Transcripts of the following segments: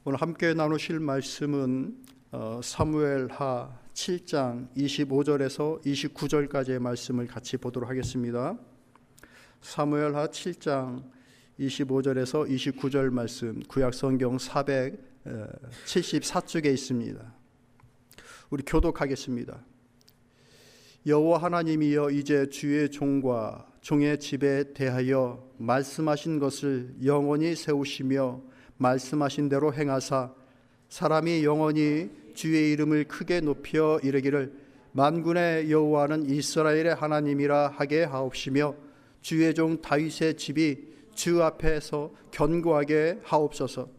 오늘 함께 나누실 말씀은 사무엘하 7장 25절에서 29절까지의 말씀을 같이 보도록 하겠습니다. 사무엘하 7장 25절에서 29절 말씀, 구약성경 474쪽에 있습니다. 우리 교독하겠습니다. 여호와 하나님이여, 이제 주의 종과 종의 집에 대하여 말씀하신 것을 영원히 세우시며 말씀하신 대로 행하사 사람이 영원히 주의 이름을 크게 높여 이르기를 만군의 여호와는 이스라엘의 하나님이라 하게 하옵시며 주의 종 다윗의 집이 주 앞에서 견고하게 하옵소서.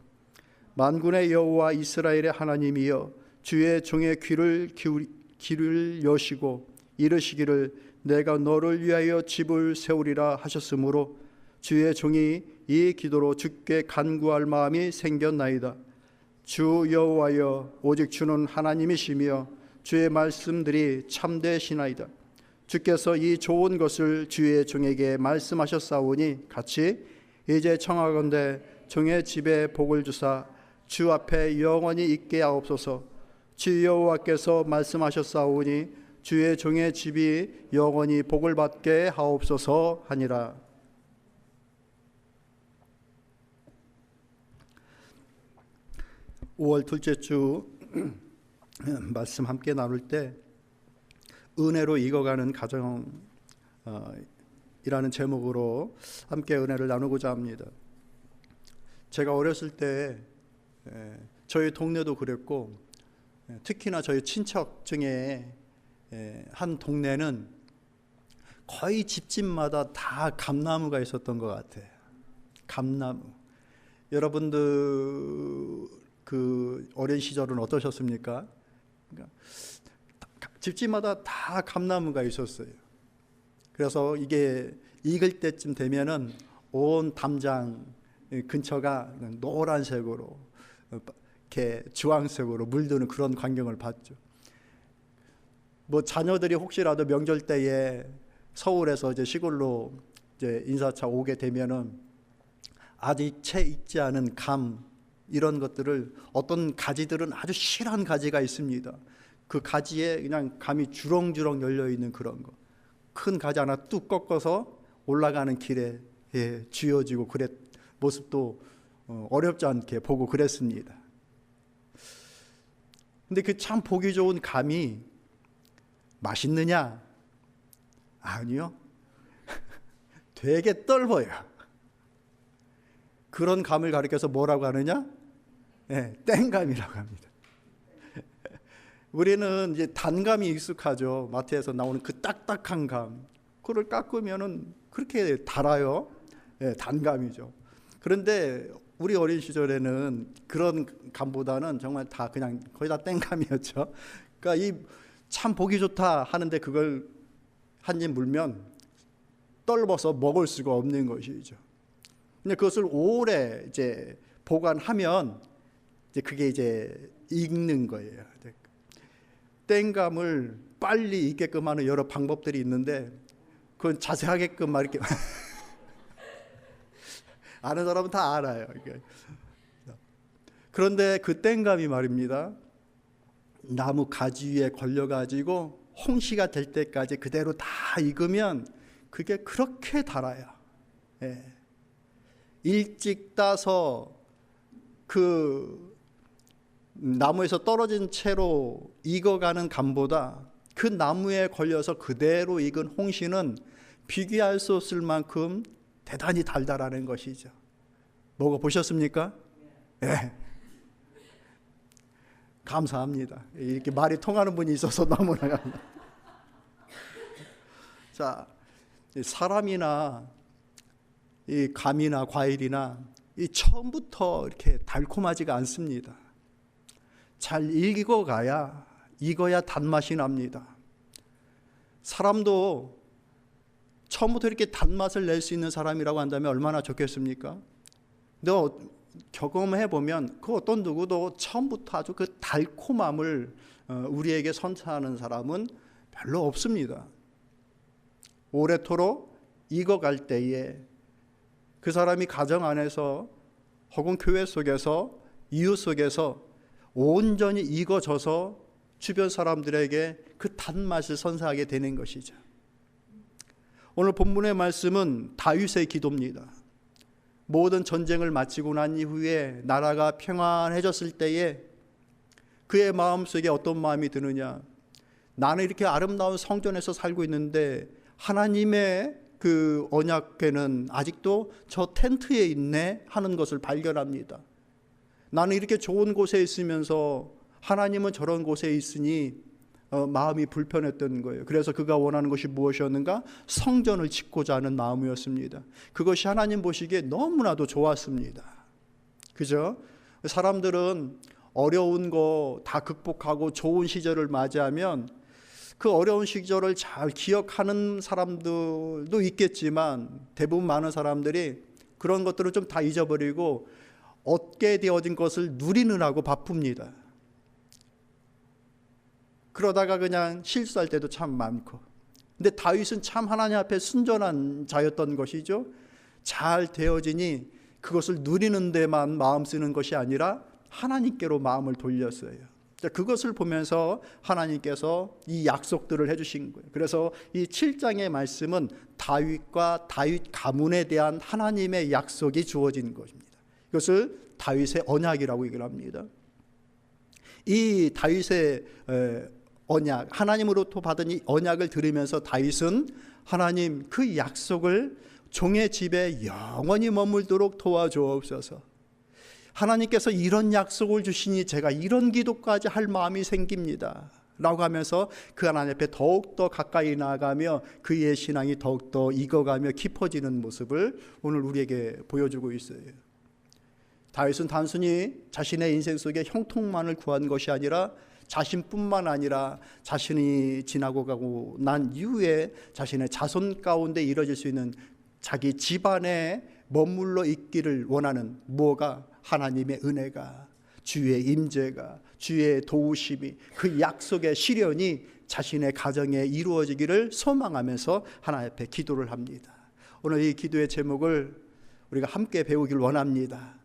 만군의 여호와 이스라엘의 하나님이여, 주의 종의 귀를 여시고 이르시기를 내가 너를 위하여 집을 세우리라 하셨으므로 주의 종이 이 기도로 주께 간구할 마음이 생겼나이다. 주 여호와여, 오직 주는 하나님이시며 주의 말씀들이 참되시나이다. 주께서 이 좋은 것을 주의 종에게 말씀하셨사오니 같이 이제 청하건대 종의 집에 복을 주사 주 앞에 영원히 있게 하옵소서. 주 여호와께서 말씀하셨사오니 주의 종의 집이 영원히 복을 받게 하옵소서 하니라. (5월) 둘째 주 말씀 함께 나눌 때 은혜로 익어가는 가정 이라는 제목으로 함께 은혜를 나누고자 합니다. 제가 어렸을 때 저희 동네도 그랬고, 특히나 저희 친척 중에 한 동네는 거의 집집마다 다 감나무가 있었던 것 같아요. 감나무. 여러분들 그 어린 시절은 어떠셨습니까? 그러니까 집집마다 다 감나무가 있었어요. 그래서 이게 익을 때쯤 되면은 온 담장 근처가 노란색으로 이렇게 주황색으로 물드는 그런 광경을 봤죠. 뭐 자녀들이 혹시라도 명절 때에 서울에서 이제 시골로 이제 인사차 오게 되면은 아직 채 익지 않은 감 이런 것들을, 어떤 가지들은 아주 실한 가지가 있습니다. 그 가지에 그냥 감이 주렁주렁 열려 있는 그런 거. 큰 가지 하나 뚝 꺾어서 올라가는 길에 쥐어지고 그랬 모습도 어렵지 않게 보고 그랬습니다. 근데 그 참 보기 좋은 감이 맛있느냐? 아니요. 되게 떫어요. 그런 감을 가리켜서 뭐라고 하느냐? 땡감이라고 합니다. 우리는 이제 단감이 익숙하죠. 마트에서 나오는 그 딱딱한 감, 그걸 깎으면은 그렇게 달아요. 단감이죠. 그런데 우리 어린 시절에는 그런 감보다는 정말 다 그냥 거의 다 땡감이었죠. 그러니까 이 참 보기 좋다 하는데 그걸 한 입 물면 떫어서 먹을 수가 없는 것이죠. 근데 그것을 오래 이제 보관하면 이제 그게 이제 익는 거예요. 땡감을 빨리 익게끔 하는 여러 방법들이 있는데 그건 자세하게끔 막 이렇게 아는 사람은 다 알아요. 그런데 그 땡감이 말입니다, 나무 가지 위에 걸려가지고 홍시가 될 때까지 그대로 다 익으면 그게 그렇게 달아요. 일찍 따서 그 나무에서 떨어진 채로 익어가는 감보다 그 나무에 걸려서 그대로 익은 홍시는 비교할 수 없을 만큼 대단히 달달하는 것이죠. 먹어보셨습니까? 네. 감사합니다. 이렇게 말이 통하는 분이 있어서 너무나 감사합니다. 자, 사람이나 이 감이나 과일이나 이 처음부터 이렇게 달콤하지가 않습니다. 잘 익어야 단맛이 납니다. 사람도 처음부터 이렇게 단맛을 낼 수 있는 사람이라고 한다면 얼마나 좋겠습니까? 근데 경험해 보면 그 어떤 누구도 처음부터 아주 그 달콤함을 우리에게 선사하는 사람은 별로 없습니다. 오래도록 익어갈 때에 그 사람이 가정 안에서 혹은 교회 속에서 이유 속에서 온전히 익어져서 주변 사람들에게 그 단맛을 선사하게 되는 것이죠. 오늘 본문의 말씀은 다윗의 기도입니다. 모든 전쟁을 마치고 난 이후에 나라가 평안해졌을 때에 그의 마음속에 어떤 마음이 드느냐, 나는 이렇게 아름다운 성전에서 살고 있는데 하나님의 그 언약궤는 아직도 저 텐트에 있네 하는 것을 발견합니다. 나는 이렇게 좋은 곳에 있으면서 하나님은 저런 곳에 있으니 마음이 불편했던 거예요. 그래서 그가 원하는 것이 무엇이었는가? 성전을 짓고자 하는 마음이었습니다. 그것이 하나님 보시기에 너무나도 좋았습니다. 그죠? 사람들은 어려운 거 다 극복하고 좋은 시절을 맞이하면 그 어려운 시절을 잘 기억하는 사람들도 있겠지만 대부분 많은 사람들이 그런 것들을 좀 다 잊어버리고 얻게 되어진 것을 누리느라고 바쁩니다. 그러다가 그냥 실수할 때도 참 많고. 근데 다윗은 참 하나님 앞에 순전한 자였던 것이죠. 잘 되어지니 그것을 누리는 데만 마음 쓰는 것이 아니라 하나님께로 마음을 돌렸어요. 그것을 보면서 하나님께서 이 약속들을 해주신 거예요. 그래서 이 7장의 말씀은 다윗과 다윗 가문에 대한 하나님의 약속이 주어진 것입니다. 이것을 다윗의 언약이라고 얘기를 합니다. 이 다윗의 언약, 하나님으로부터 받은 이 언약을 들으면서 다윗은 하나님 그 약속을 종의 집에 영원히 머물도록 도와주옵소서. 하나님께서 이런 약속을 주시니 제가 이런 기도까지 할 마음이 생깁니다 라고 하면서 그 하나님 앞에 더욱더 가까이 나아가며 그의 신앙이 더욱더 익어가며 깊어지는 모습을 오늘 우리에게 보여주고 있어요. 다윗은 단순히 자신의 인생 속에 형통만을 구한 것이 아니라 자신뿐만 아니라 자신이 지나고 가고 난 이후에 자신의 자손 가운데 이뤄질 수 있는 자기 집안에 머물러 있기를 원하는 무엇가 하나님의 은혜가, 주의 임재가, 주의 도우심이, 그 약속의 실현이 자신의 가정에 이루어지기를 소망하면서 하나님 앞에 기도를 합니다. 오늘 이 기도의 제목을 우리가 함께 배우길 원합니다.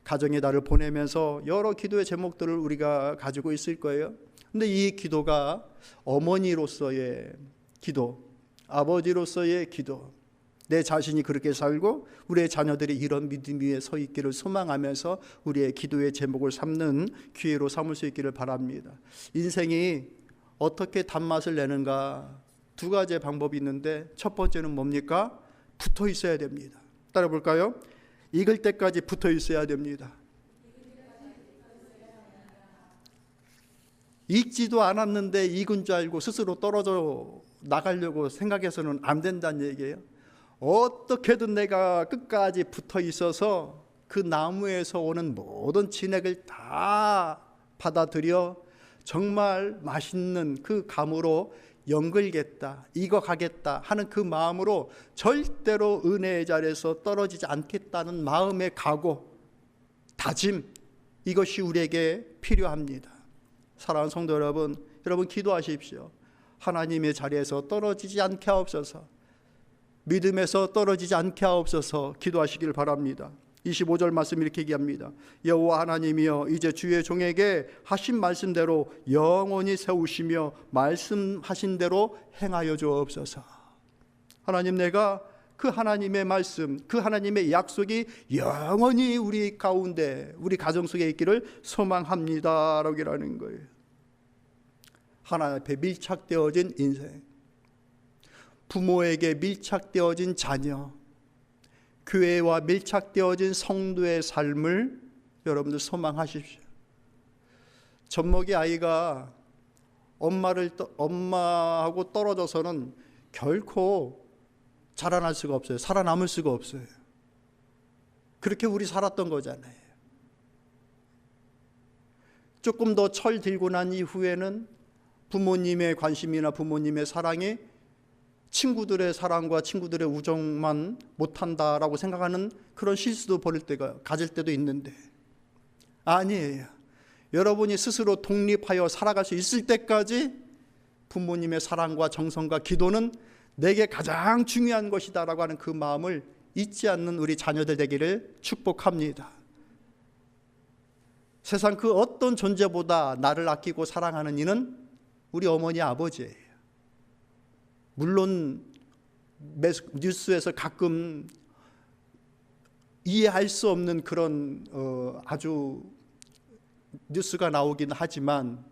가정의 달을 보내면서 여러 기도의 제목들을 우리가 가지고 있을 거예요. 근데 이 기도가 어머니로서의 기도, 아버지로서의 기도, 내 자신이 그렇게 살고 우리의 자녀들이 이런 믿음 위에 서 있기를 소망하면서 우리의 기도의 제목을 삼는 기회로 삼을 수 있기를 바랍니다. 인생이 어떻게 단맛을 내는가, 두 가지의 방법이 있는데 첫 번째는 뭡니까? 붙어 있어야 됩니다. 따라 볼까요? 익을 때까지 붙어 있어야 됩니다. 익지도 않았는데 익은 줄 알고 스스로 떨어져 나가려고 생각해서는 안 된다는 얘기예요. 어떻게든 내가 끝까지 붙어 있어서 그 나무에서 오는 모든 진액을 다 받아들여 정말 맛있는 그 감으로 연글겠다, 익어가겠다 하는 그 마음으로 절대로 은혜의 자리에서 떨어지지 않겠다는 마음의 각오, 다짐, 이것이 우리에게 필요합니다. 사랑하는 성도 여러분, 여러분 기도하십시오. 하나님의 자리에서 떨어지지 않게 하옵소서, 믿음에서 떨어지지 않게 하옵소서 기도하시길 바랍니다. 25절 말씀 이렇게 얘기합니다. 여호와 하나님이여 이제 주의 종에게 하신 말씀대로 영원히 세우시며 말씀하신 대로 행하여 주옵소서. 하나님, 내가 그 하나님의 말씀, 그 하나님의 약속이 영원히 우리 가운데, 우리 가정 속에 있기를 소망합니다 라고 하는 거예요. 하나님 앞에 밀착되어진 인생, 부모에게 밀착되어진 자녀, 교회와 밀착되어진 성도의 삶을 여러분들 소망하십시오. 젖먹이 아이가 엄마하고 떨어져서는 결코 자라날 수가 없어요. 살아남을 수가 없어요. 그렇게 우리 살았던 거잖아요. 조금 더 철 들고 난 이후에는 부모님의 관심이나 부모님의 사랑이 친구들의 사랑과 친구들의 우정만 못한다라고 생각하는 그런 실수도 가질 때도 있는데, 아니에요. 여러분이 스스로 독립하여 살아갈 수 있을 때까지 부모님의 사랑과 정성과 기도는 내게 가장 중요한 것이다라고 하는 그 마음을 잊지 않는 우리 자녀들 되기를 축복합니다. 세상 그 어떤 존재보다 나를 아끼고 사랑하는 이는 우리 어머니 아버지예요. 물론 뉴스에서 가끔 이해할 수 없는 그런 아주 뉴스가 나오긴 하지만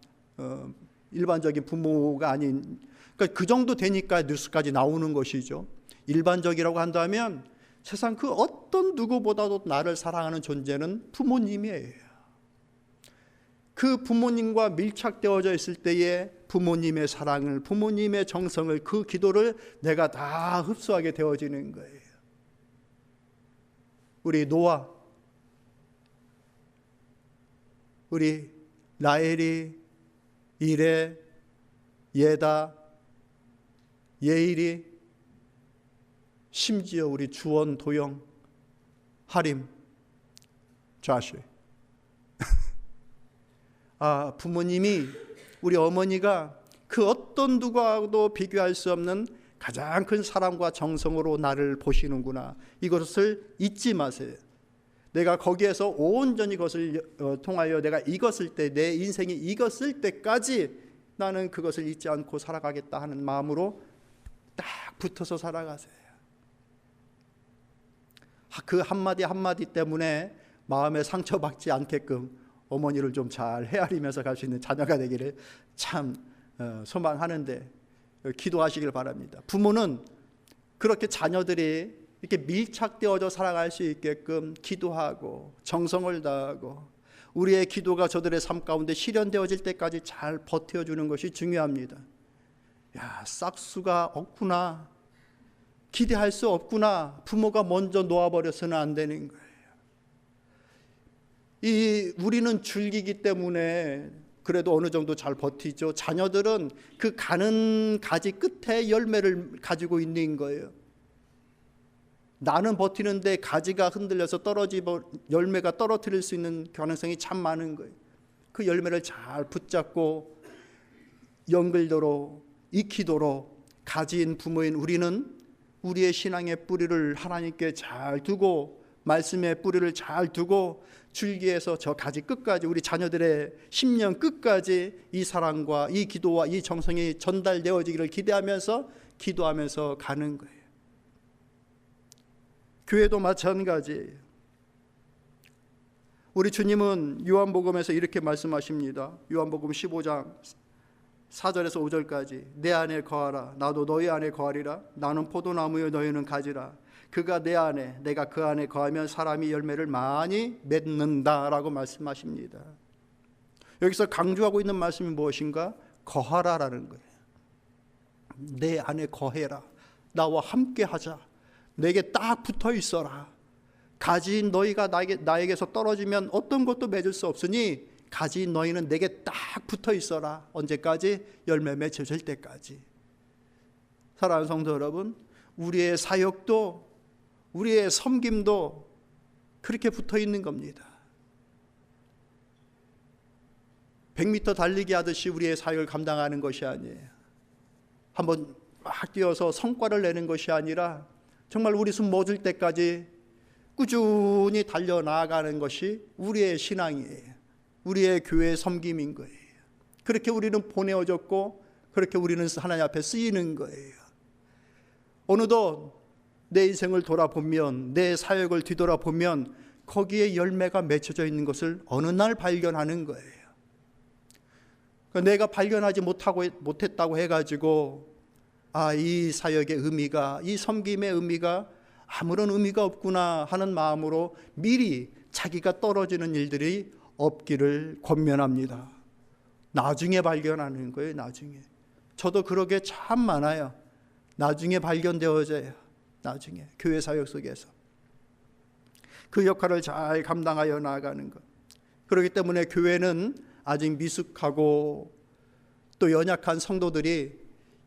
일반적인 부모가 아닌, 그러니까 그 정도 되니까 뉴스까지 나오는 것이죠. 일반적이라고 한다면 세상 그 어떤 누구보다도 나를 사랑하는 존재는 부모님이에요. 그 부모님과 밀착되어져 있을 때에 부모님의 사랑을, 부모님의 정성을, 그 기도를 내가 다 흡수하게 되어지는 거예요. 우리 노아, 우리 라헬이, 이레, 예다, 예일이, 심지어 우리 주원, 도영, 하림, 좌시. 부모님이, 우리 어머니가 그 어떤 누구와도 비교할 수 없는 가장 큰 사랑과 정성으로 나를 보시는구나. 이것을 잊지 마세요. 내가 거기에서 온전히 그것을 통하여 내가 익었을 때, 내 인생이 익었을 때까지 나는 그것을 잊지 않고 살아가겠다 하는 마음으로 딱 붙어서 살아가세요. 그 한마디 한마디 때문에 마음에 상처받지 않게끔 어머니를 좀 잘 헤아리면서 갈 수 있는 자녀가 되기를 참 소망하는데 기도하시길 바랍니다. 부모는 그렇게 자녀들이 이렇게 밀착되어져 살아갈 수 있게끔 기도하고 정성을 다하고 우리의 기도가 저들의 삶 가운데 실현되어질 때까지 잘 버텨주는 것이 중요합니다. 싹수가 없구나, 기대할 수 없구나, 부모가 먼저 놓아버려서는 안 되는 거예요. 우리는 줄기이기 때문에 그래도 어느 정도 잘 버티죠. 자녀들은 그 가는 가지 끝에 열매를 가지고 있는 거예요. 나는 버티는데 가지가 흔들려서 떨어지고 열매가 떨어뜨릴 수 있는 가능성이 참 많은 거예요. 그 열매를 잘 붙잡고 연결도록 익히도록 가지인 부모인 우리는 우리의 신앙의 뿌리를 하나님께 잘 두고, 말씀의 뿌리를 잘 두고 줄기에서 저 가지 끝까지, 우리 자녀들의 10년 끝까지 이 사랑과 이 기도와 이 정성이 전달되어지기를 기대하면서 기도하면서 가는 거예요. 교회도 마찬가지예요. 우리 주님은 요한복음에서 이렇게 말씀하십니다. 요한복음 15장 4절에서 5절까지 내 안에 거하라, 나도 너희 안에 거하리라. 나는 포도나무여 너희는 가지라. 그가 내 안에, 내가 그 안에 거하면 사람이 열매를 많이 맺는다라고 말씀하십니다. 여기서 강조하고 있는 말씀이 무엇인가? 거하라라는 거예요. 내 안에 거해라. 나와 함께 하자. 내게 딱 붙어 있어라. 가지인 너희가 나에게서 떨어지면 어떤 것도 맺을 수 없으니 가지인 너희는 내게 딱 붙어 있어라. 언제까지? 열매 맺어질 때까지. 사랑하는 성도 여러분, 우리의 사역도, 우리의 섬김도 그렇게 붙어 있는 겁니다. 100m 달리기 하듯이 우리의 사역을 감당하는 것이 아니에요. 한번 막 뛰어서 성과를 내는 것이 아니라 정말 우리 숨 멎을 때까지 꾸준히 달려나가는 것이 우리의 신앙이에요. 우리의 교회의 섬김인 거예요. 그렇게 우리는 보내어졌고 그렇게 우리는 하나님 앞에 쓰이는 거예요. 어느덧 내 인생을 돌아보면, 내 사역을 뒤돌아보면 거기에 열매가 맺혀져 있는 것을 어느 날 발견하는 거예요. 내가 발견하지 못했다고 해가지고 이 사역의 의미가, 이 섬김의 의미가 아무런 의미가 없구나 하는 마음으로 미리 자기가 떨어지는 일들이 없기를 권면합니다. 나중에 발견하는 거예요. 나중에. 저도 그러게 참 많아요. 나중에 발견되어져요. 나중에 교회 사역 속에서 그 역할을 잘 감당하여 나아가는 것. 그렇기 때문에 교회는 아직 미숙하고 또 연약한 성도들이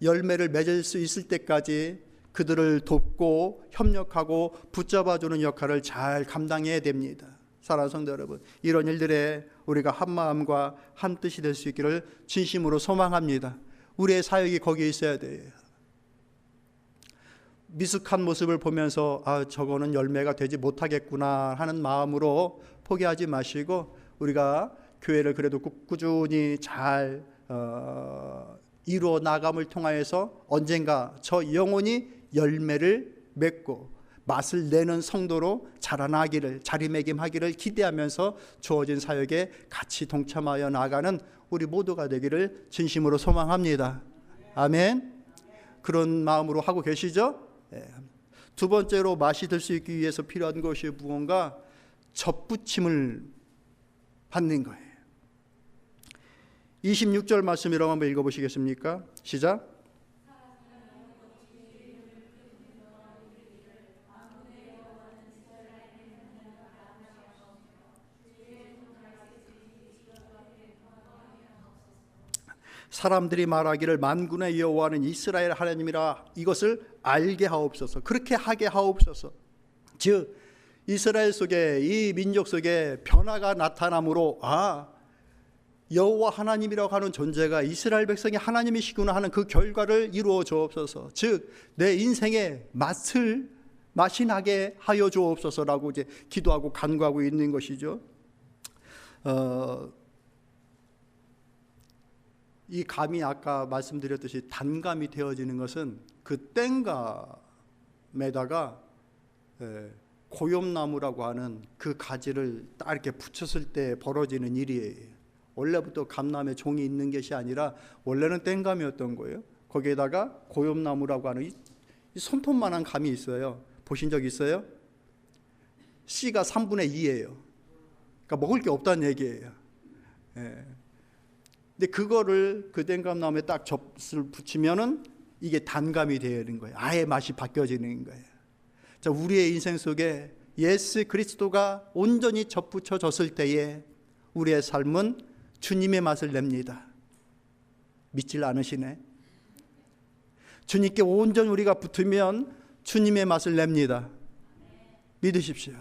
열매를 맺을 수 있을 때까지 그들을 돕고 협력하고 붙잡아주는 역할을 잘 감당해야 됩니다. 사랑하는 성도 여러분, 이런 일들에 우리가 한마음과 한뜻이 될 수 있기를 진심으로 소망합니다. 우리의 사역이 거기에 있어야 돼요. 미숙한 모습을 보면서 저거는 열매가 되지 못하겠구나 하는 마음으로 포기하지 마시고 우리가 교회를 그래도 꾸준히 잘 이루어 나감을 통하여서 언젠가 저 영혼이 열매를 맺고 맛을 내는 성도로 자라나기를, 자리매김하기를 기대하면서 주어진 사역에 같이 동참하여 나가는 우리 모두가 되기를 진심으로 소망합니다. 아멘. 그런 마음으로 하고 계시죠? 두 번째로 맛이 들 수 있기 위해서 필요한 것이 무언가 접붙임을 받는 거예요. 26절 말씀이라고 한번 읽어보시겠습니까? 시작. 사람들이 말하기를 만군의 여호와는 이스라엘 하나님이라 이것을 알게 하옵소서. 그렇게 하게 하옵소서. 즉 이스라엘 속에, 이 민족 속에 변화가 나타남으로 여호와 하나님이라고 하는 존재가 이스라엘 백성이 하나님이시구나 하는 그 결과를 이루어 주옵소서. 즉 내 인생에 맛이 나게 하여 주옵소서라고 이제 기도하고 간구하고 있는 것이죠. 이 감이 아까 말씀드렸듯이 단감이 되어지는 것은 그 땡감에다가 고엽나무라고 하는 그 가지를 딱 이렇게 붙였을 때 벌어지는 일이에요. 원래부터 감나무에 종이 있는 것이 아니라 원래는 땡감이었던 거예요. 거기에다가 고엽나무라고 하는 이 손톱만한 감이 있어요. 보신 적 있어요? 씨가 3분의 2예요. 그러니까 먹을 게 없다는 얘기예요. 근데 그거를 그 땡감나무에 딱 접을 붙이면은 이게 단감이 되는 거예요. 아예 맛이 바뀌어지는 거예요. 자, 우리의 인생 속에 예수 그리스도가 온전히 접붙여졌을 때에 우리의 삶은 주님의 맛을 냅니다. 믿질 않으시네. 주님께 온전히 우리가 붙으면 주님의 맛을 냅니다. 믿으십시오.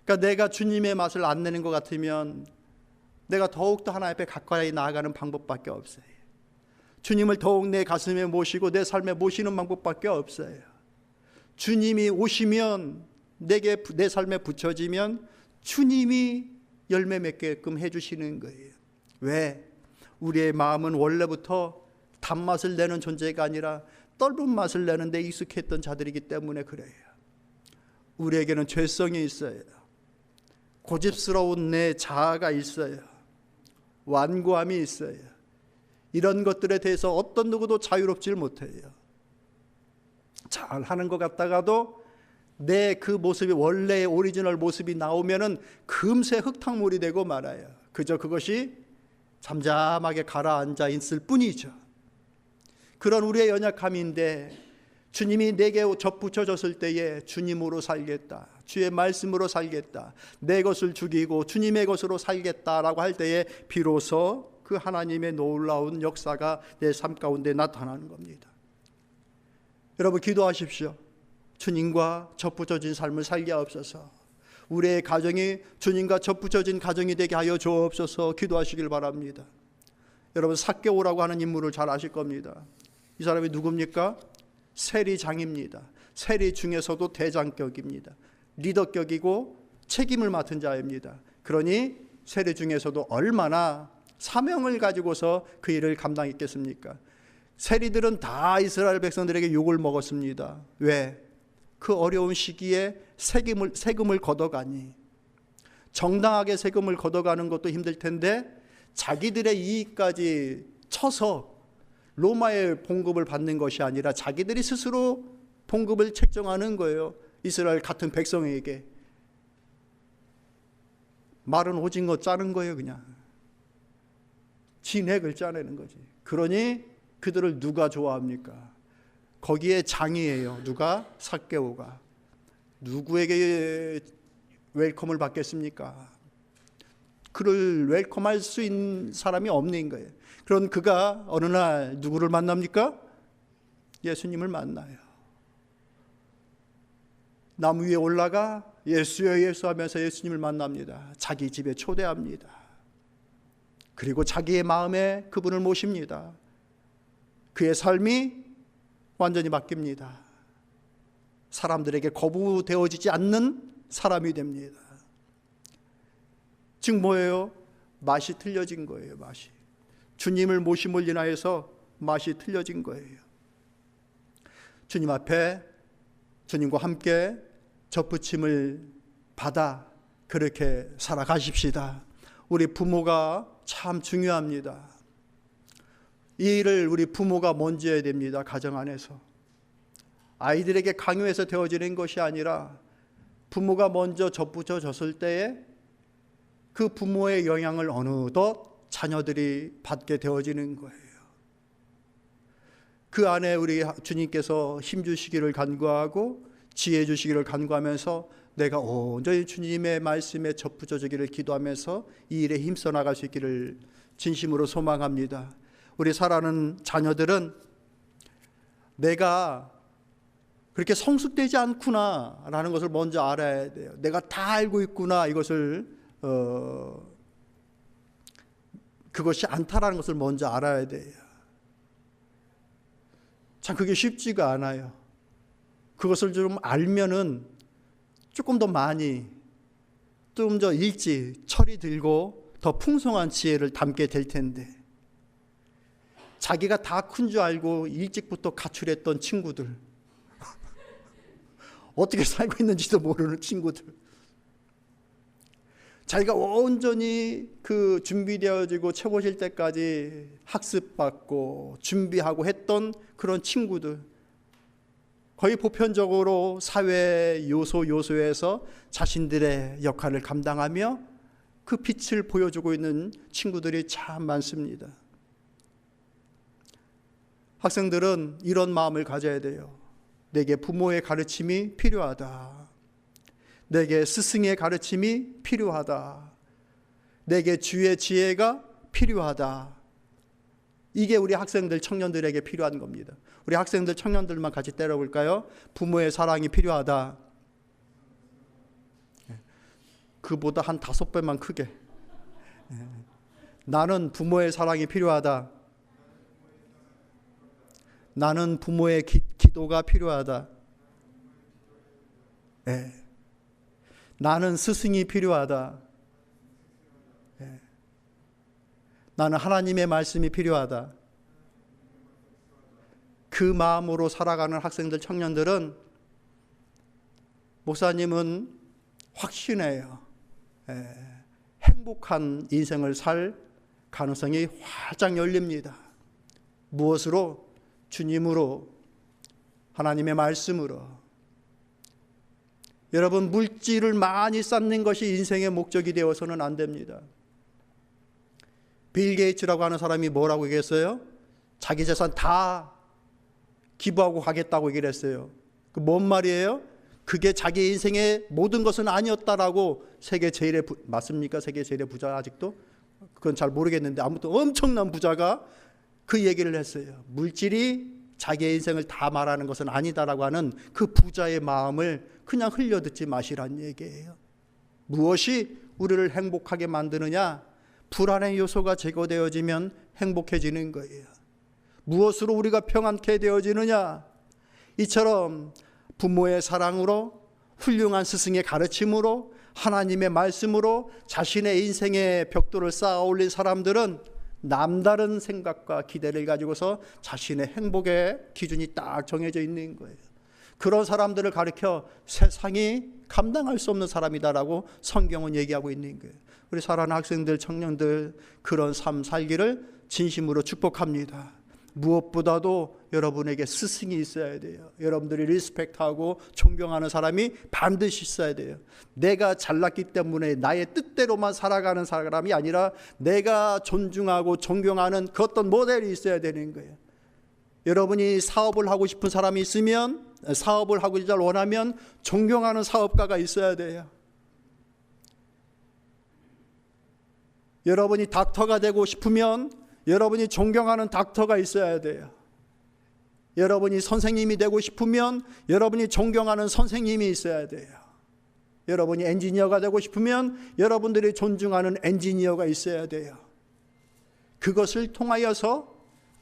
그러니까 내가 주님의 맛을 안 내는 것 같으면 내가 더욱더 하나님 앞에 가까이 나아가는 방법밖에 없어요. 주님을 더욱 내 가슴에 모시고 내 삶에 모시는 방법밖에 없어요. 주님이 오시면 내게 내 삶에 붙여지면 주님이 열매 맺게끔 해주시는 거예요. 왜? 우리의 마음은 원래부터 단맛을 내는 존재가 아니라 떫은 맛을 내는 데 익숙했던 자들이기 때문에 그래요. 우리에게는 죄성이 있어요. 고집스러운 내 자아가 있어요. 완고함이 있어요. 이런 것들에 대해서 어떤 누구도 자유롭질 못해요. 잘하는 것 같다가도 내 그 모습이 원래의 오리지널 모습이 나오면은 금세 흙탕물이 되고 말아요. 그저 그것이 잠잠하게 가라앉아 있을 뿐이죠. 그런 우리의 연약함인데 주님이 내게 접붙여졌을 때에 주님으로 살겠다, 주의 말씀으로 살겠다, 내 것을 죽이고 주님의 것으로 살겠다라고 할 때에 비로소 그 하나님의 놀라운 역사가 내 삶 가운데 나타나는 겁니다. 여러분 기도하십시오. 주님과 접붙여진 삶을 살게 하옵소서. 우리의 가정이 주님과 접붙여진 가정이 되게 하여 주옵소서. 기도하시길 바랍니다. 여러분 삭개오라고 하는 인물을 잘 아실 겁니다. 이 사람이 누굽니까? 세리장입니다. 세리 중에서도 대장격입니다. 리더격이고 책임을 맡은 자입니다. 그러니 세리 중에서도 얼마나 사명을 가지고서 그 일을 감당했겠습니까? 세리들은 다 이스라엘 백성들에게 욕을 먹었습니다. 왜? 그 어려운 시기에 세금을 걷어가니, 정당하게 세금을 걷어가는 것도 힘들 텐데 자기들의 이익까지 쳐서 로마의 봉급을 받는 것이 아니라 자기들이 스스로 봉급을 책정하는 거예요. 이스라엘 같은 백성에게. 마른 오징어 짜는 거예요. 그냥 진액을 짜내는 거지. 그러니 그들을 누가 좋아합니까? 거기에 장이에요. 누가? 삭개오가. 누구에게 웰컴을 받겠습니까? 그를 웰컴할 수 있는 사람이 없는 거예요. 그런 그가 어느 날 누구를 만납니까? 예수님을 만나요. 나무 위에 올라가 예수여 예수 하면서 예수님을 만납니다. 자기 집에 초대합니다. 그리고 자기의 마음에 그분을 모십니다. 그의 삶이 완전히 바뀝니다. 사람들에게 거부되어지지 않는 사람이 됩니다. 즉 뭐예요? 맛이 틀려진 거예요. 맛이. 주님을 모심을 인하여서 맛이 틀려진 거예요. 주님 앞에 주님과 함께 접붙임을 받아 그렇게 살아가십시다. 우리 부모가 참 중요합니다. 이 일을 우리 부모가 먼저 해야 됩니다. 가정 안에서. 아이들에게 강요해서 되어지는 것이 아니라 부모가 먼저 접붙여졌을 때에 그 부모의 영향을 어느덧 자녀들이 받게 되어지는 거예요. 그 안에 우리 주님께서 힘 주시기를 간구하고 지혜 주시기를 간구하면서 내가 온전히 주님의 말씀에 접붙여지기를 기도하면서 이 일에 힘써 나갈 수 있기를 진심으로 소망합니다. 우리 사랑하는 자녀들은 내가 그렇게 성숙되지 않구나라는 것을 먼저 알아야 돼요. 내가 다 알고 있구나, 이것을 그것이 않다라는 것을 먼저 알아야 돼요. 참 그게 쉽지가 않아요. 그것을 좀 알면은 조금 더 많이, 좀 더 일찍 철이 들고 더 풍성한 지혜를 담게 될 텐데, 자기가 다 큰 줄 알고 일찍부터 가출했던 친구들, 어떻게 살고 있는지도 모르는 친구들, 자기가 온전히 그 준비되어지고 채워질 때까지 학습받고 준비하고 했던 그런 친구들, 거의 보편적으로 사회 요소에서 자신들의 역할을 감당하며 그 빛을 보여주고 있는 친구들이 참 많습니다. 학생들은 이런 마음을 가져야 돼요. 내게 부모의 가르침이 필요하다. 내게 스승의 가르침이 필요하다. 내게 주의 지혜가 필요하다. 이게 우리 학생들, 청년들에게 필요한 겁니다. 우리 학생들, 청년들만 같이 때려볼까요? 부모의 사랑이 필요하다. 그보다 한 5배만 크게. 나는 부모의 사랑이 필요하다. 나는 부모의 기도가 필요하다. 나는 스승이 필요하다. 나는 하나님의 말씀이 필요하다. 그 마음으로 살아가는 학생들, 청년들은 목사님은 확신해요. 행복한 인생을 살 가능성이 활짝 열립니다. 무엇으로? 주님으로, 하나님의 말씀으로. 여러분, 물질을 많이 쌓는 것이 인생의 목적이 되어서는 안 됩니다. 빌 게이츠라고 하는 사람이 뭐라고 얘기했어요? 자기 재산 다 기부하고 가겠다고 얘기를 했어요. 그 뭔 말이에요? 그게 자기 인생의 모든 것은 아니었다라고. 세계 제일의 맞습니까? 세계 제일의 부자 아직도? 그건 잘 모르겠는데 아무튼 엄청난 부자가 그 얘기를 했어요. 물질이 자기의 인생을 다 말하는 것은 아니다라고 하는 그 부자의 마음을 그냥 흘려듣지 마시란 얘기예요. 무엇이 우리를 행복하게 만드느냐? 불안의 요소가 제거되어지면 행복해지는 거예요. 무엇으로 우리가 평안케 되어지느냐? 이처럼 부모의 사랑으로, 훌륭한 스승의 가르침으로, 하나님의 말씀으로 자신의 인생의 벽돌을 쌓아 올린 사람들은 남다른 생각과 기대를 가지고서 자신의 행복의 기준이 딱 정해져 있는 거예요. 그런 사람들을 가리켜 세상이 감당할 수 없는 사람이다라고 성경은 얘기하고 있는 거예요. 우리 사랑하는 학생들, 청년들, 그런 삶 살기를 진심으로 축복합니다. 무엇보다도 여러분에게 스승이 있어야 돼요. 여러분들이 리스펙트하고 존경하는 사람이 반드시 있어야 돼요. 내가 잘났기 때문에 나의 뜻대로만 살아가는 사람이 아니라 내가 존중하고 존경하는 그 어떤 모델이 있어야 되는 거예요. 여러분이 사업을 하고 싶은 사람이 있으면, 사업을 하고자 원하면 존경하는 사업가가 있어야 돼요. 여러분이 닥터가 되고 싶으면 여러분이 존경하는 닥터가 있어야 돼요. 여러분이 선생님이 되고 싶으면 여러분이 존경하는 선생님이 있어야 돼요. 여러분이 엔지니어가 되고 싶으면 여러분들이 존중하는 엔지니어가 있어야 돼요. 그것을 통하여서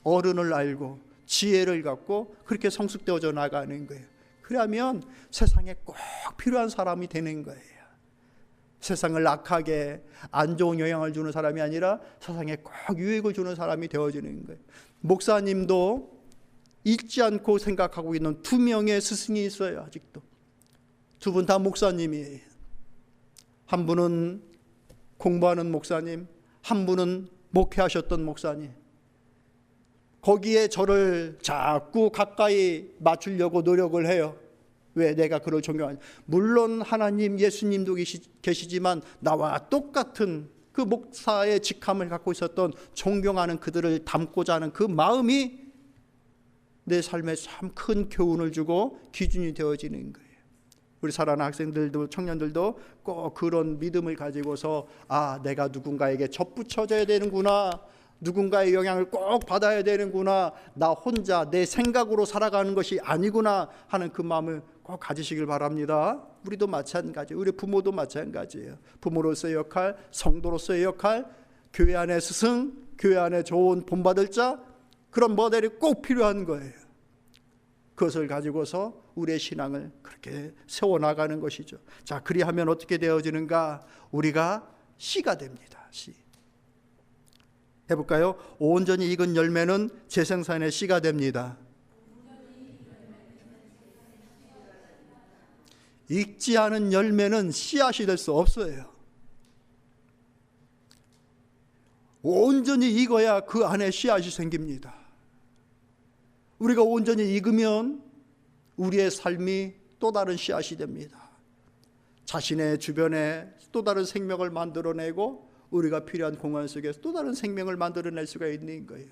어른을 알고 지혜를 갖고 그렇게 성숙되어져 나가는 거예요. 그러면 세상에 꼭 필요한 사람이 되는 거예요. 세상을 악하게 안 좋은 영향을 주는 사람이 아니라 세상에 꼭 유익을 주는 사람이 되어지는 거예요. 목사님도 잊지 않고 생각하고 있는 두 명의 스승이 있어요. 아직도 두 분 다 목사님이에요. 한 분은 공부하는 목사님, 한 분은 목회하셨던 목사님. 거기에 저를 자꾸 가까이 맞추려고 노력을 해요. 왜? 내가 그를 존경하냐. 물론 하나님 예수님도 계시지만 나와 똑같은 그 목사의 직함을 갖고 있었던 존경하는 그들을 닮고자 하는 그 마음이 내 삶에 참 큰 교훈을 주고 기준이 되어지는 거예요. 우리 사랑하는 학생들도 청년들도 꼭 그런 믿음을 가지고서 내가 누군가에게 접붙여져야 되는구나, 누군가의 영향을 꼭 받아야 되는구나, 나 혼자 내 생각으로 살아가는 것이 아니구나 하는 그 마음을 꼭 가지시길 바랍니다. 우리도 마찬가지예요. 우리 부모도 마찬가지예요. 부모로서의 역할, 성도로서의 역할, 교회 안의 스승, 교회 안에 좋은 본받을 자, 그런 모델이 꼭 필요한 거예요. 그것을 가지고서 우리의 신앙을 그렇게 세워나가는 것이죠. 자, 그리하면 어떻게 되어지는가? 우리가 씨가 됩니다. 씨. 해볼까요? 온전히 익은 열매는 재생산의 씨가 됩니다. 익지 않은 열매는 씨앗이 될 수 없어요. 온전히 익어야 그 안에 씨앗이 생깁니다. 우리가 온전히 익으면 우리의 삶이 또 다른 씨앗이 됩니다. 자신의 주변에 또 다른 생명을 만들어내고 우리가 필요한 공간 속에서 또 다른 생명을 만들어낼 수가 있는 거예요.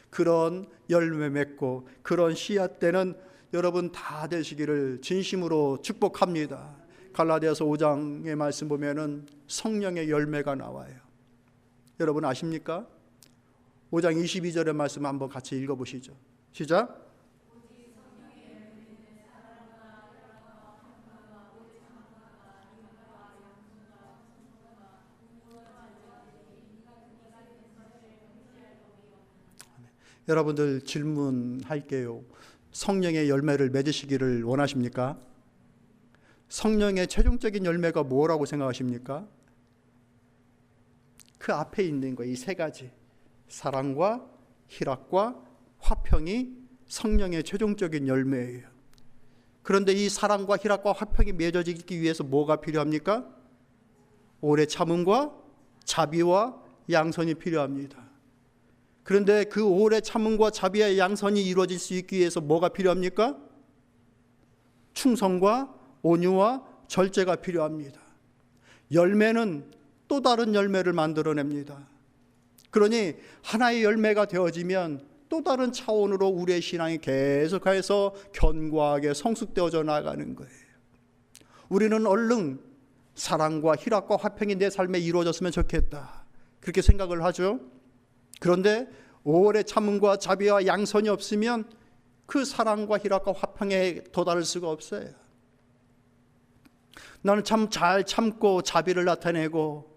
그런 열매 맺고 그런 씨앗 되는 여러분 다 되시기를 진심으로 축복합니다. 갈라디아서 5장의 말씀 보면은 성령의 열매가 나와요. 여러분 아십니까? 5장 22절의 말씀 한번 같이 읽어보시죠. 시작. 여러분들 질문할게요. 성령의 열매를 맺으시기를 원하십니까? 성령의 최종적인 열매가 뭐라고 생각하십니까? 그 앞에 있는 거, 이 세 가지. 사랑과 희락과 화평이 성령의 최종적인 열매예요. 그런데 이 사랑과 희락과 화평이 맺어지기 위해서 뭐가 필요합니까? 오래 참음과 자비와 양선이 필요합니다. 그런데 그 오래 참음과 자비와 양선이 이루어질 수 있기 위해서 뭐가 필요합니까? 충성과 온유와 절제가 필요합니다. 열매는 또 다른 열매를 만들어냅니다. 그러니 하나의 열매가 되어지면 또 다른 차원으로 우리의 신앙이 계속해서 견고하게 성숙되어져 나가는 거예요. 우리는 얼른 사랑과 희락과 화평이 내 삶에 이루어졌으면 좋겠다, 그렇게 생각을 하죠. 그런데 오래 참음과 자비와 양선이 없으면 그 사랑과 희락과 화평에 도달할 수가 없어요. 나는 참 잘 참고 자비를 나타내고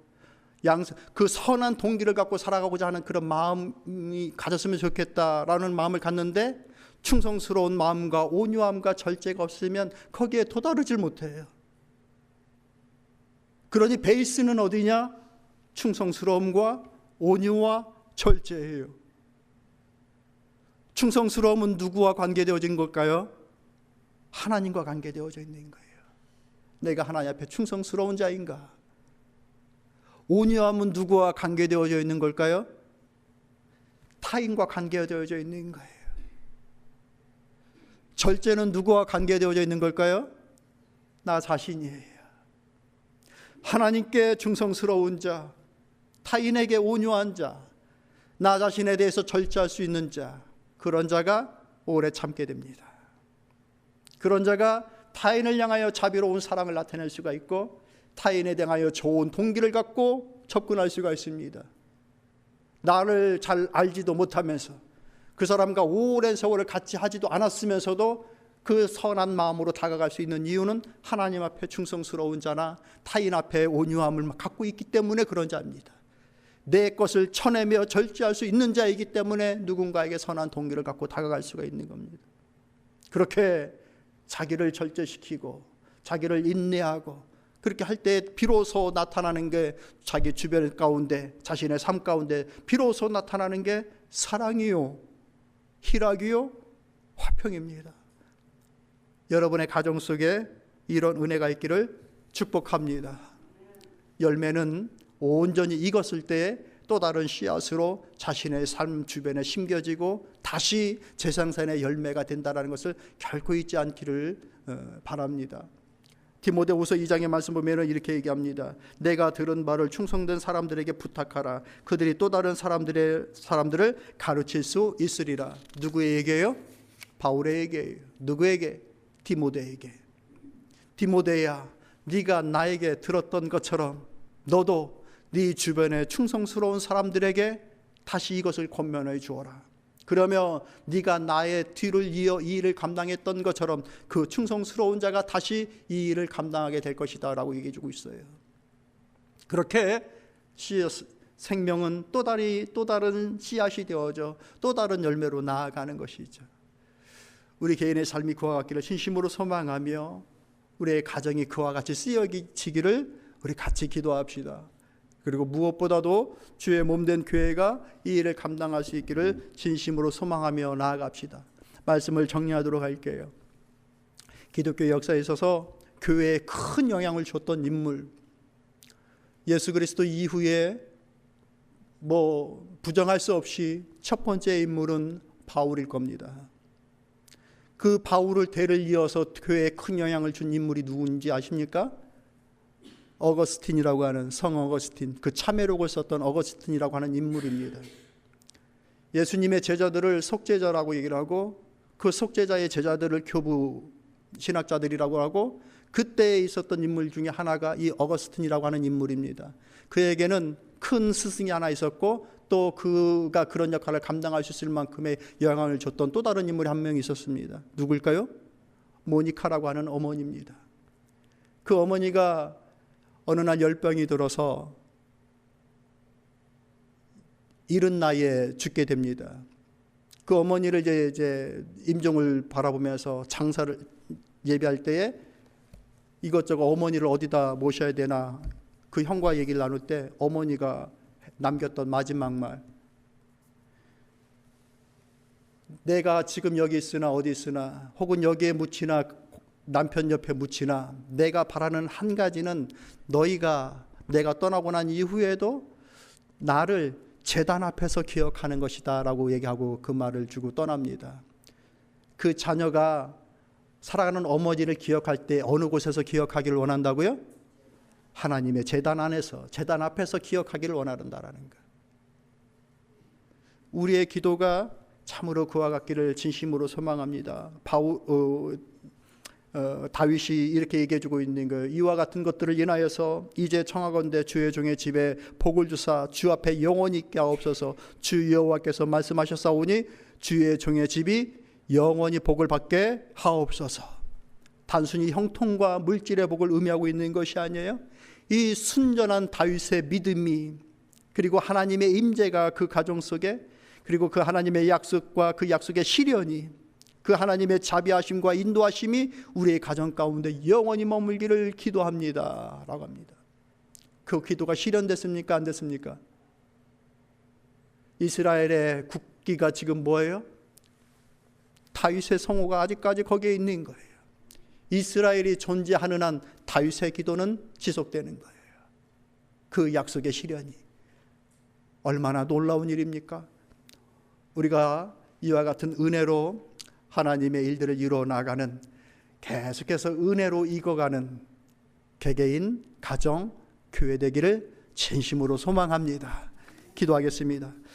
그 선한 동기를 갖고 살아가고자 하는 그런 마음이 가졌으면 좋겠다라는 마음을 갖는데 충성스러운 마음과 온유함과 절제가 없으면 거기에 도달하지 못해요. 그러니 베이스는 어디냐? 충성스러움과 온유와 절제예요. 충성스러움은 누구와 관계되어진 걸까요? 하나님과 관계되어져 있는 거예요. 내가 하나님 앞에 충성스러운 자인가? 온유함은 누구와 관계되어져 있는 걸까요? 타인과 관계되어져 있는 거예요. 절제는 누구와 관계되어져 있는 걸까요? 나 자신이에요. 하나님께 충성스러운 자, 타인에게 온유한 자, 나 자신에 대해서 절제할 수 있는 자, 그런 자가 오래 참게 됩니다. 그런 자가 타인을 향하여 자비로운 사랑을 나타낼 수가 있고 타인에 대하여 좋은 동기를 갖고 접근할 수가 있습니다. 나를 잘 알지도 못하면서 그 사람과 오랜 세월을 같이 하지도 않았으면서도 그 선한 마음으로 다가갈 수 있는 이유는 하나님 앞에 충성스러운 자나 타인 앞에 온유함을 갖고 있기 때문에 그런 자입니다. 내 것을 쳐내며 절제할 수 있는 자이기 때문에 누군가에게 선한 동기를 갖고 다가갈 수가 있는 겁니다. 그렇게 자기를 절제시키고 자기를 인내하고 그렇게 할 때 비로소 나타나는 게 자기 주변 가운데, 자신의 삶 가운데 비로소 나타나는 게 사랑이요, 희락이요, 화평입니다. 여러분의 가정 속에 이런 은혜가 있기를 축복합니다. 열매는 온전히 익었을 때 또 다른 씨앗으로 자신의 삶 주변에 심겨지고 다시 재생산의 열매가 된다는 것을 결코 잊지 않기를 바랍니다. 디모데후서 2장의 말씀 보면 이렇게 얘기합니다. 내가 들은 바를 충성된 사람들에게 부탁하라. 그들이 또 다른 사람들을 가르칠 수 있으리라. 누구에게요? 바울에게요. 누구에게? 디모데에게. 디모데야, 네가 나에게 들었던 것처럼 너도 네 주변의 충성스러운 사람들에게 다시 이것을 권면해 주어라. 그러면 네가 나의 뒤를 이어 이 일을 감당했던 것처럼 그 충성스러운 자가 다시 이 일을 감당하게 될 것이다 라고 얘기해 주고 있어요. 그렇게 생명은 또 다른 씨앗이 되어져 또 다른 열매로 나아가는 것이죠. 우리 개인의 삶이 그와 같기를 진심으로 소망하며 우리의 가정이 그와 같이 쓰여지기를 우리 같이 기도합시다. 그리고 무엇보다도 주의 몸된 교회가 이 일을 감당할 수 있기를 진심으로 소망하며 나아갑시다. 말씀을 정리하도록 할게요. 기독교 역사에 있어서 교회에 큰 영향을 줬던 인물, 예수 그리스도 이후에 부정할 수 없이 첫 번째 인물은 바울일 겁니다. 그 바울을 대를 이어서 교회에 큰 영향을 준 인물이 누군지 아십니까? 어거스틴이라고 하는 성 어거스틴, 그 참회록을 썼던 어거스틴이라고 하는 인물입니다. 예수님의 제자들을 속죄자라고 얘기를 하고 그 속죄자의 제자들을 교부 신학자들이라고 하고 그때에 있었던 인물 중에 하나가 이 어거스틴이라고 하는 인물입니다. 그에게는 큰 스승이 하나 있었고 또 그가 그런 역할을 감당할 수 있을 만큼의 영향을 줬던 또 다른 인물이 한 명 있었습니다. 누굴까요? 모니카라고 하는 어머니입니다. 그 어머니가 어느 날 열병이 들어서 이른 나이에 죽게 됩니다. 그 어머니를 이제 임종을 바라보면서 장사를 예비할 때에 이것저것 어머니를 어디다 모셔야 되나 그 형과 얘기를 나눌 때 어머니가 남겼던 마지막 말, 내가 지금 여기 있으나 어디 있으나 혹은 여기에 묻히나 남편 옆에 묻히나 내가 바라는 한 가지는 너희가 내가 떠나고 난 이후에도 나를 제단 앞에서 기억하는 것이다 라고 얘기하고 그 말을 주고 떠납니다. 그 자녀가 살아가는 어머니를 기억할 때 어느 곳에서 기억하기를 원한다고요? 하나님의 제단 안에서, 제단 앞에서 기억하기를 원한다라는 것. 우리의 기도가 참으로 그와 같기를 진심으로 소망합니다. 다윗이 이렇게 얘기해주고 있는 거예요. 이와 같은 것들을 인하여서 이제 청하건대 주의 종의 집에 복을 주사 주 앞에 영원히 있게 하옵소서. 주 여호와께서 말씀하셨사오니 주의 종의 집이 영원히 복을 받게 하옵소서. 단순히 형통과 물질의 복을 의미하고 있는 것이 아니에요. 이 순전한 다윗의 믿음이, 그리고 하나님의 임재가 그 가정 속에, 그리고 그 하나님의 약속과 그 약속의 실현이, 그 하나님의 자비하심과 인도하심이 우리의 가정 가운데 영원히 머물기를 기도합니다 라고 합니다. 그 기도가 실현됐습니까? 안 됐습니까? 이스라엘의 국기가 지금 뭐예요? 다윗의 성호가 아직까지 거기에 있는 거예요. 이스라엘이 존재하는 한 다윗의 기도는 지속되는 거예요. 그 약속의 실현이 얼마나 놀라운 일입니까? 우리가 이와 같은 은혜로 하나님의 일들을 이루어 나가는, 계속해서 은혜로 익어가는 개개인, 가정, 교회 되기를 진심으로 소망합니다. 기도하겠습니다.